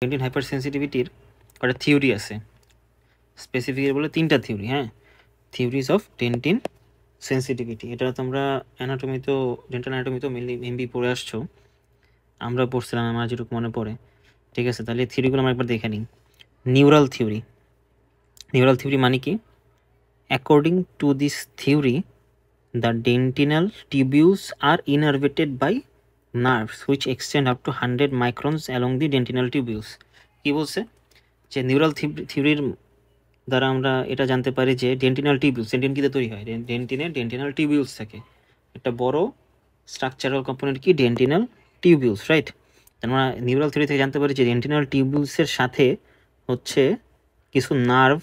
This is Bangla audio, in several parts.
ডেন্টিন হাইপার সেন্সিটিভিটির একটা থিওরি আছে, স্পেসিফিক বলে 3টা থিওরি। হ্যাঁ, থিওরিজ অফ ডেন্টিন সেন্সিটিভিটি। এটা তোমরা অ্যানাটমিতেও, ডেন্টাল অ্যানাটমিতেও মেনলি এমবি পড়ে আসছো, আমরা পড়ছিলাম আমার যেটুকু মনে পড়ে। ঠিক আছে, তাহলে থিওরিগুলো আমরা একবার দেখে নিই। Neural theory. নিউরাল থিওরি মানে কি? According to this theory, the dentinal tubules are innervated by nerves which extend up to 100 microns along the dentinal tubules. কি বলছে? যে নিউরাল থিওরির দ্বারা আমরা এটা জানতে পারি যে ডেন্টিনাল টিউবিউলস, ডেন্টিন কিতে তৈরি হয়? ডেন্টিনাল টিউবিউলস থাকে। একটা বড় স্ট্রাকচারাল কম্পোনেন্ট কি? ডেন্টিনাল টিউবিউলস, রাইট? আমরা নিউরাল থিওরি থেকে জানতে পারি যে ডেন্টিনাল টিউবিউলসের সাথে হচ্ছে কিছু নার্ভ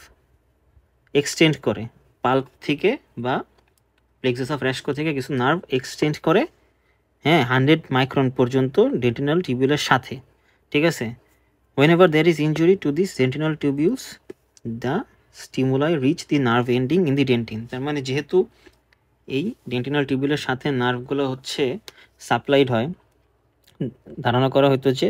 এক্সটেন্ড করে, পাল্প থেকে বা প্লেক্সাস অফ র্যাশকো থেকে কিছু নার্ভ এক্সটেন্ড করে, হ্যাঁ, 100 মাইক্রন পর্যন্ত ডেন্টিনাল টিউবিউলের সাথে। ঠিক আছে, whenever there is injury to these dentinal tubules, the stimuli reach the nerve ending in the dentin. তার মানে যেহেতু এই ডেন্টিনাল টিউবিউলের সাথে নার্ভগুলো হচ্ছে সাপ্লাইড হয়, ধারণা করা হতো যে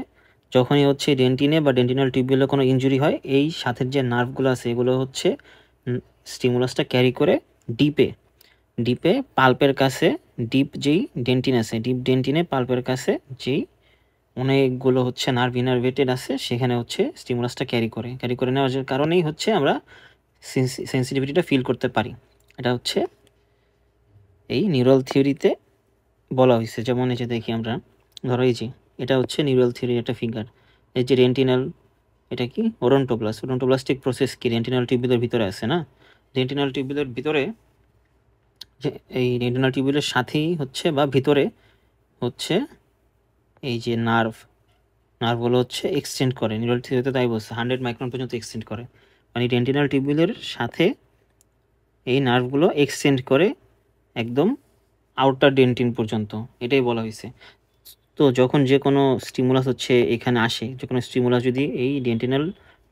যখনই হচ্ছে ডেন্টিনে বা ডেন্টিনাল টিউবিউলে কোনো ইনজুরি হয়, এই সাথের যে নার্ভগুলো আছে এগুলো হচ্ছে স্টিমুলাসটা ক্যারি করে ডিপে পাল্পের কাছে, ডিপ যেই ডেন্টিন আছে, ডিপ ডেন্টিনে পাল্পের কাছে যেই অনেকগুলো হচ্ছে নার্ভ ইনারভেটেড আছে, সেখানে হচ্ছে স্টিমুলাসটা ক্যারি করে নেওয়ার কারণেই হচ্ছে আমরা সেন্সিটিভিটিটা ফিল করতে পারি। এটা হচ্ছে এই নিউরাল থিওরিতে বলা হয়েছে। যেমন এই যে দেখি আমরা, ধরো এই যে এটা হচ্ছে নিউরাল থিওরির একটা ফিগার। এই যে ডেন্টিনাল, এটা কি? ওডন্টোব্লাস্টিক প্রসেস কি ডেন্টিনাল টিউবিউলের ভিতরে আছে না? ডেন্টিনাল টিউবিউলের ভিতরে যে এই ডেন্টিনাল টিউবিউলের সাথেই হচ্ছে বা ভিতরে হচ্ছে এই যে নার্ভগুলো হচ্ছে এক্সটেন্ড করে। নিউরাল থিওরিতে তাই বলছে 100 মাইক্রন পর্যন্ত এক্সটেন্ড করে, মানে ডেন্টিনাল টিউবিউলের সাথে এই নার্ভগুলো এক্সটেন্ড করে একদম আউটার ডেন্টিন পর্যন্ত, এটাই বলা হয়েছে। তো যখন যে কোনো স্টিমুলাস হচ্ছে এখানে আসে, যে কোনো স্টিমুলাস যদি এই ডেন্টিনাল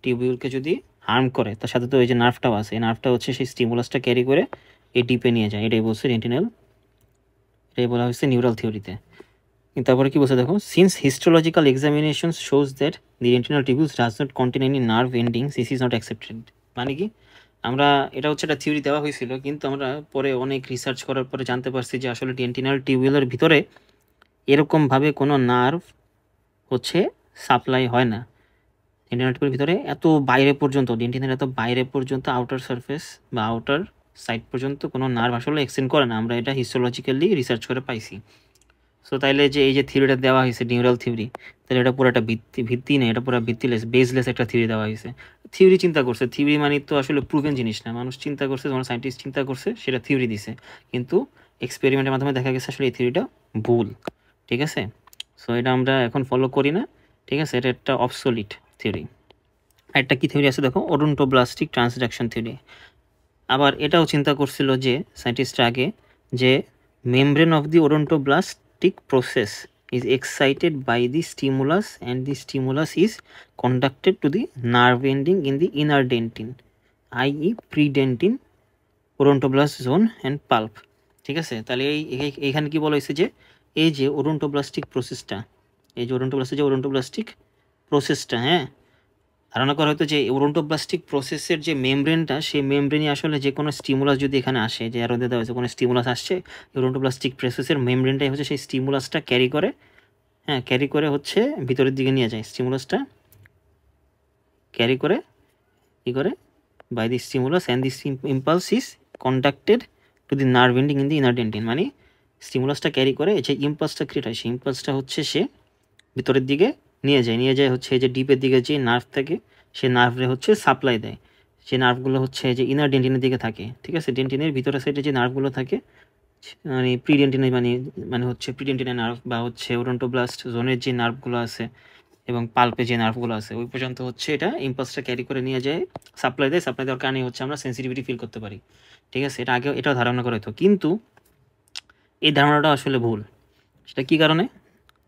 টিউবিউলকে যদি হার্ম করে, তার সাথে তো এই যে নার্ভটাও আছে, এই নার্ভটা হচ্ছে সেই স্টিমুলাসটা ক্যারি করে এই ডিপে নিয়ে যায়, এটাই বলছে এটাই বলা হয়েছে নিউরাল থিওরিতে। তারপরে কি বলছে দেখো, since histological examination shows that the dentinal tubules does not contain any nerve endings, this is not accepted. মানে কি? আমরা এটা হচ্ছে একটা থিওরি দেওয়া হয়েছিল, কিন্তু আমরা পরে অনেক রিসার্চ করার পরে জানতে পারছি যে আসলে ডেন্টিনাল টিউবিউলের ভিতরে এরকমভাবে কোনো নার্ভ হচ্ছে সাপ্লাই হয় না। ডেন্টিনাল টিউবের ভিতরে এত বাইরে পর্যন্ত, ডেন্টিনের এত বাইরে পর্যন্ত, আউটার সারফেস বা আউটার সাইড পর্যন্ত কোনো নার্ভ আসলে এক্সটেন্ড করে না। আমরা এটা হিস্টোলজিক্যালি রিসার্চ করে পাইছি। সো তাইলে যে এই যে থিওরিটা দেওয়া হয়েছে নিউরাল থিওরি, তাহলে এটা পুরো একটা ভিত্তি নেই, এটা পুরো ভিত্তিলেস, বেসলেস একটা থিওরি দেওয়া হয়েছে। থিওরি চিন্তা করছে, থিওরি মানে তো আসলে প্রুভেন জিনিস না, মানুষ চিন্তা করছে, যখন সায়েন্টিস্ট চিন্তা করছে সেটা থিওরি দিছে, কিন্তু এক্সপেরিমেন্টের মাধ্যমে দেখা গেছে আসলে এই থিওরিটা ভুল। ঠিক আছে, সো এটা আমরা এখন ফলো করি না। ঠিক আছে, এটা একটা অবসোলিট থিওরি। একটা কি থিওরি আছে দেখো, ওডন্টোব্লাস্টিক ট্রান্সডাকশন থিওরি। আবার এটাও চিন্তা করছিল যে সায়েন্টিস্টরা আগে, যে membrane of the odontoblastic process is excited by the stimulus and the stimulus is conducted to the nerve ending in the inner dentin, i.e. predentin, odontoblast zone and pulp. ঠিক আছে, তাহলে এইখানে কি বলা হয়েছে যে এই যে ওডন্টোব্লাস্টিক প্রসেসটা, এই যে ওডন্টোব্লাস্টিক প্রসেসটা, হ্যাঁ, ধারণা করা হয়তো যে ওডন্টোব্লাস্টিক প্রসেসের যে মেমব্রেনটা, সেই মেমব্রেনই আসলে যে কোনো স্টিমুলাস যদি এখানে আসে, যে আরও দেওয়া হয়েছে কোনো স্টিমুলাস আসছে, ওডন্টোব্লাস্টিক প্রসেসের মেমব্রেনটাই হচ্ছে সেই স্টিমুলাসটা ক্যারি করে হচ্ছে ভিতরের দিকে নিয়ে যায়। স্টিমুলাসটা ক্যারি করে কী করে? By the stimulus and this impulse is conducted to the nerve ending in the inner dentine. মানে স্টিমুলাসটা ক্যারি করে, যে ইম্পালসটা ক্রিয়েট হয়, সেই ইম্পালসটা হচ্ছে সে ভিতরের দিকে নিয়ে যায় হচ্ছে এই যে ডিপের দিকে যে নার্ভ থাকে, সে নার্ভে হচ্ছে সাপ্লাই দেয়। সেই নার্ভগুলো হচ্ছে যে ইনার ডেন্টিনের দিকে থাকে। ঠিক আছে, ডেন্টিনের ভিতরের সাইডে যে নার্ভগুলো থাকে, মানে প্রিডেন্টিনে, মানে হচ্ছে প্রিডেন্টিনের নার্ভ বা হচ্ছে ওডন্টোব্লাস্ট জোনের যে নার্ভগুলো আছে এবং পাল্পে যে নার্ভগুলো আছে, ওই পর্যন্ত হচ্ছে এটা ইম্পালসটা ক্যারি করে নিয়ে যায়, সাপ্লাই দেওয়ার কারণে হচ্ছে আমরা সেন্সিটিভিটি ফিল করতে পারি। ঠিক আছে, এটা আগেও এটাও ধারণা করা হতো, কিন্তু এই ধারণাটা আসলে ভুল। সেটা কী কারণে?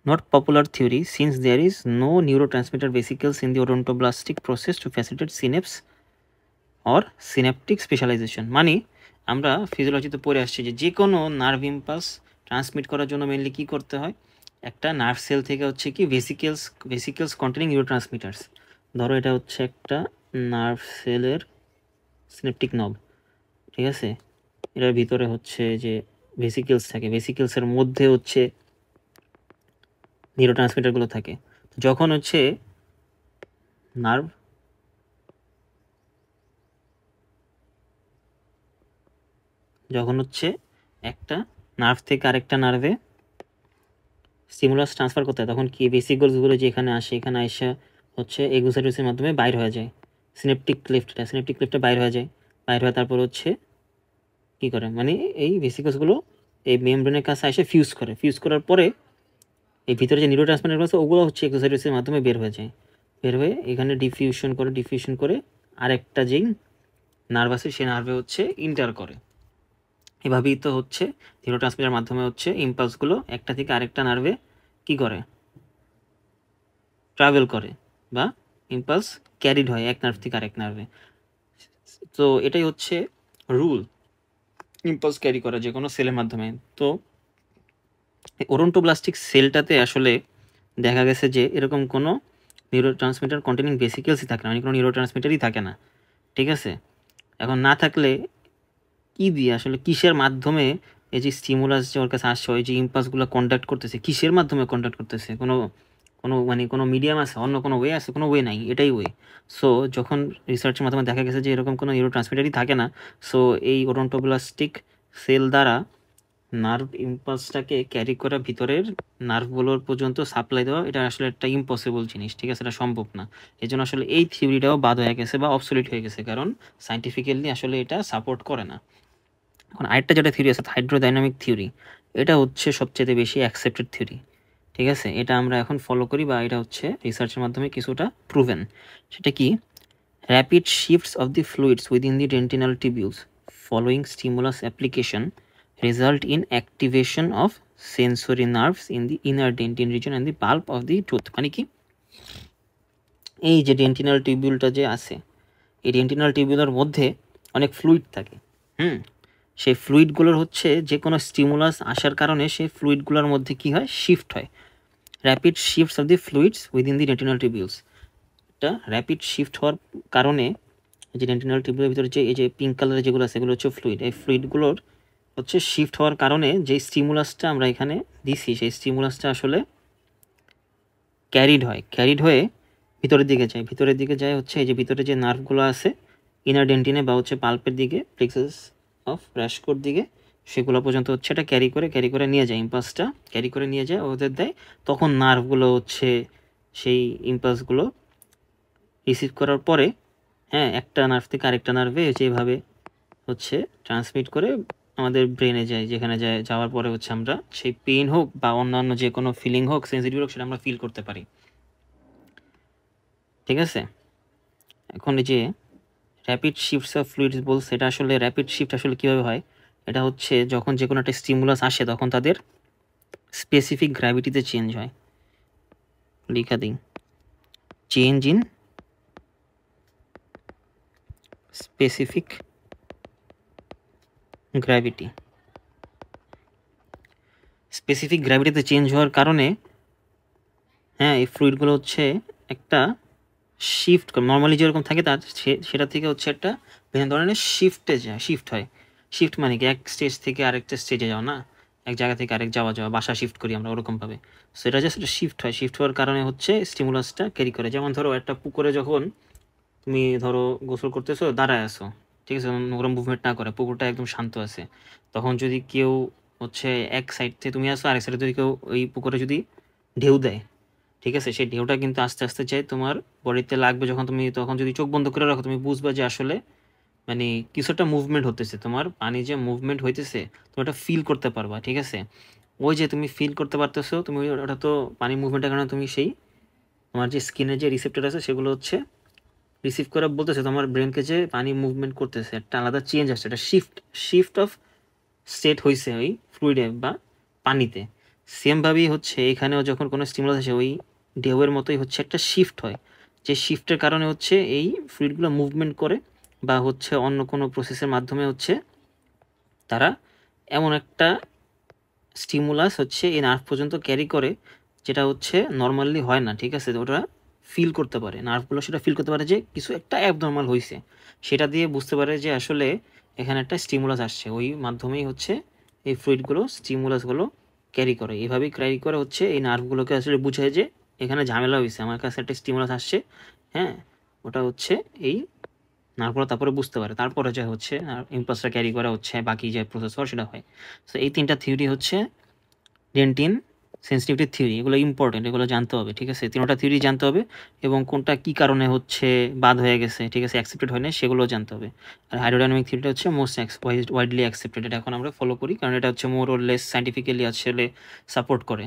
Not popular theory, since there is no neurotransmitter vesicles in the odontoblastic process to facilitate synapse or synaptic specialization. মানে আমরা ফিজিওলজিতে পড়ে আসছি যে কোনো নার্ভ ইম্পালস ট্রান্সমিট করার জন্য মেনলি কী করতে হয়? একটা নার্ভ সেল থেকে হচ্ছে কি ভেসিকেলস কন্টেনিং নিউরোট্রান্সমিটার্স। ধরো এটা হচ্ছে একটা নার্ভ সেলের সিনেপটিক নব, ঠিক আছে? এটার ভিতরে হচ্ছে যে ভেসিকেলস থাকে, ভেসিকেলসের মধ্যে হচ্ছে নিউরোট্রান্সমিটারগুলো থাকে। যখন হচ্ছে নার্ভ একটা নার্ভ থেকে আরেকটা নার্ভে স্টিমুলাস ট্রান্সফার করতে হয়, তখন কি ভেসিকলসগুলো যেখানে আসে এখানে এসে হচ্ছে এক্সোসাইটোসিসের মাধ্যমে বাইর হয়ে যায়। সিনেপটিক ক্লিফটটা বাইর হয়ে যায়, বাইর হয়ে তারপর হচ্ছে কী করে, মানে এই ভেসিকলসগুলো এই মেমব্রেনের কাছে এসে ফিউজ করার পরে এই ভিতরে যে নিউরোট্রান্সমিটারগুলো আছে ওগুলো হচ্ছে এক্সোসাইটোসিসের মাধ্যমে বের হয়ে যায়, বের হয়ে এখানে ডিফিউশন করে আরেকটা যেই নার্ভ আছে সেই নার্ভে হচ্ছে ইন্টার করে। এভাবেই তো হচ্ছে নিউরোট্রান্সমিটার মাধ্যমে হচ্ছে ইম্পালসগুলো একটা থেকে আরেকটা নার্ভে কি করে, ট্রাভেল করে বা ইম্পালস ক্যারিড হয় এক নার্ভ থেকে আরেক নার্ভে। তো এটাই হচ্ছে রুল, ইম্পালস ক্যারি করা যে কোনো সেলের মাধ্যমে। তো ওরন্টোব্লাস্টিক সেলটাতে আসলে দেখা গেছে যে এরকম কোনো নিউরোট্রান্সমিটার কন্টেনিং ভেসিকেলসই থাকে না, মানে কোনো নিউরোট্রান্সমিটারই থাকে না, ঠিক আছে? এখন না থাকলে কি দিয়ে আসলে কিসের মাধ্যমে এই যে স্টিমুলাস যে ওর কাছে আসছে, ওই যে ইম্পালসগুলো কন্ট্যাক্ট করতেছে, কিসের মাধ্যমে কন্ট্যাক্ট করতেছে? কোনো কোনো মানে কোনো মিডিয়াম আছে, অন্য কোনো ওয়ে আছে? কোনো ওয়ে নাই, এটাই ওয়ে। সো যখন রিসার্চের মাধ্যমে দেখা গেছে যে এরকম কোনো নিউরোট্রান্সমিটারই থাকে না, সো এই ওরন্টোব্লাস্টিক সেল দ্বারা নার্ভ ইম্পালসটাকে ক্যারি করা ভিতরের নার্ভগুলোর পর্যন্ত সাপ্লাই দেওয়া, এটা আসলে একটা ইম্পসিবল জিনিস, ঠিক আছে? এটা সম্ভব না। এই জন্য আসলে এই থিওরিটাও বাদ হয়ে গেছে বা অবসলিট হয়ে গেছে, কারণ সাইন্টিফিক্যালি আসলে এটা সাপোর্ট করে না। এখন আরেকটা যেটা থিওরি আছে হাইড্রোডাইনামিক থিওরি, এটা হচ্ছে সবচেয়ে বেশি অ্যাকসেপ্টেড থিওরি, ঠিক আছে? এটা আমরা এখন ফলো করি বা এটা হচ্ছে রিসার্চের মাধ্যমে কিছুটা প্রুভেন। সেটা কি, rapid shifts of the fluids within the dentinal tubules following stimulus application result in activation of sensory nerves in the inner dentin region and the pulp of the tooth. মানে কি, এই যে ডেন্টিনাল টিবিউলটা যে আছে, এই ডেন্টিনাল টিবিউলের মধ্যে অনেক ফ্লুইড থাকে, সেই ফ্লুইডগুলোর হচ্ছে যে কোনো স্টিমুলাস আসার কারণে সেই ফ্লুইডগুলোর মধ্যে কি হয়, শিফট হয়। Rapid shifts of the fluids within the dentinal tubules, এটা র্যাপিড শিফট হওয়ার কারণে এই যে ডেন্টিনাল টিবিউলের ভিতরে যে এই যে পিঙ্ক কালারের যেগুলো আছে এগুলো হচ্ছে ফ্লুইড, এই ফ্লুইডগুলোর হচ্ছে শিফট হওয়ার কারণে যেই স্টিমুলাসটা আমরা এখানে দিছি সেই স্টিমুলাসটা আসলে ক্যারিড হয়ে ভিতরের দিকে যায় হচ্ছে এই যে ভিতরে যে নার্ভগুলো আছে ইনার ডেন্টিনে বা হচ্ছে পাল্পের দিকে, প্লেক্সাস অফ রাশকোর দিকে, সেগুলো পর্যন্ত হচ্ছে এটা ক্যারি করে নিয়ে যায়, ইম্পালসটা ক্যারি করে নিয়ে যায় ওদের দেয়। তখন নার্ভগুলো হচ্ছে সেই ইম্পালসগুলো রিসিভ করার পরে একটা নার্ভ থেকে আরেকটা নার্ভে যেভাবে হচ্ছে ট্রান্সমিট করে আমাদের ব্রেনে যায়, যেখানে যাওয়ার পরে হচ্ছে আমরা সেই পেইন হোক বা অন্যান্য যে কোনো ফিলিং হোক, সেন্সিটিভ হোক, সেটা আমরা ফিল করতে পারি, ঠিক আছে? এখন এই যে র্যাপিড শিফটস অফ ফ্লুইডস বলছে, এটা আসলে র্যাপিড শিফট আসলে কীভাবে হয়, এটা হচ্ছে যখন যে কোনো একটা স্টিমুলাস আসে তখন তাদের স্পেসিফিক গ্র্যাভিটিতে চেঞ্জ হয়। লিখা দিই, change in specific gravity. Specific গ্র্যাভিটিতে চেঞ্জ হওয়ার কারণে এই ফ্লুইডগুলো হচ্ছে একটা শিফট, নর্মালি যেরকম থাকে তার সেটা থেকে হচ্ছে একটা বিভিন্ন ধরনের শিফট হয়। শিফট মানে কি, এক স্টেজ থেকে আরেকটা স্টেজে যাওয়া না, এক জায়গা থেকে আরেক যাওয়া বাসা শিফট করি আমরা ওরকমভাবে। সো এটা জাস্ট শিফট হওয়ার কারণে হচ্ছে স্টিমুলাসটা ক্যারি করে। যেমন ধরো একটা পুকুরে যখন তুমি ধরো গোসল করতেছো, দাঁড়ায় আসো, ঠিক আছে, ওরকম মুভমেন্ট না করে, পুকুরটা একদম শান্ত আছে, তখন যদি কেউ হচ্ছে এক সাইড থেকে তুমি আসো, আরেক সাইডে যদি কেউ ওই পুকুরে যদি ঢেউ দেয়, ঠিক আছে, সেই ঢেউটা কিন্তু আস্তে আস্তে যায় তোমার বডিতে লাগবে, যখন তুমি তখন যদি চোখ বন্ধ করে রাখো তুমি বুঝবা যে আসলে মানে কিছু একটা মুভমেন্ট হতেছে, তোমার পানি যে মুভমেন্ট হইতেছে তুমি ওটা ফিল করতে পারবা, ঠিক আছে? ওই যে তুমি ফিল করতে পারতেছো, তুমি ওটা তো পানি মুভমেন্টের কারণে তুমি সেই তোমার যে স্কিনের যে রিসেপ্টর আছে সেগুলো হচ্ছে রিসিভ করে বলতেছে তোমার ব্রেনকে যে পানি মুভমেন্ট করতেছে, একটা আলাদা চেঞ্জ আসছে, একটা শিফট অফ স্টেট হয়েছে ওই ফ্লুইডে বা পানিতে। সেমভাবেই হচ্ছে এখানেও যখন কোনো স্টিমুলাস আসে ওই ঢেউয়ের মতোই হচ্ছে একটা শিফট হয়, যে শিফটের কারণে হচ্ছে এই ফ্লুইডগুলো মুভমেন্ট করে বা হচ্ছে অন্য কোনো প্রসেসের মাধ্যমে হচ্ছে তারা এমন একটা স্টিমুলাস হচ্ছে এই নার্ভ পর্যন্ত ক্যারি করে, যেটা হচ্ছে নর্মালি হয় না, ঠিক আছে? ওটা ফিল করতে পারে, নার্ভগুলো সেটা ফিল করতে পারে যে কিছু একটা অ্যাবনর্মাল হয়েছে, সেটা দিয়ে বুঝতে পারে যে আসলে এখানে একটা স্টিমুলাস আসছে। ওই মাধ্যমেই হচ্ছে এই ফ্লুইডগুলো স্টিমুলাসগুলো ক্যারি করে, এভাবেই ক্যারি করে হচ্ছে এই নার্ভগুলোকে আসলে বুঝায় যে এখানে ঝামেলা হয়েছে, আমার কাছে একটা স্টিমুলাস আসছে। হ্যাঁ, ওটা হচ্ছে এই নার্ভগুলো তারপরে বুঝতে পারে, তারপরে যা হচ্ছে ইম্পালসটা ক্যারি করা হচ্ছে বাকি যে প্রসেসর সেটা হয়। সো এই তিনটা থিওরি হচ্ছে ডেন্টিন সেন্সিটিভিটি থিওরি, এগুলো ইম্পর্টেন্ট, এগুলো জানতে হবে, ঠিক আছে? তিনটা থিওরি জানতে হবে এবং কোনটা কী কারণে হচ্ছে বাদ হয়ে গেছে, ঠিক আছে, অ্যাকসেপ্টেড হয় না, সেগুলোও জানতে হবে। আর হাইড্রোডাইনামিক থিওরিটা হচ্ছে মোস্ট ওয়াইডলি অ্যাকসেপ্টেড, এটা এখন আমরা ফলো করি কারণ এটা হচ্ছে মোর ওর লেস সাইন্টিফিক্যালি আসলে সাপোর্ট করে।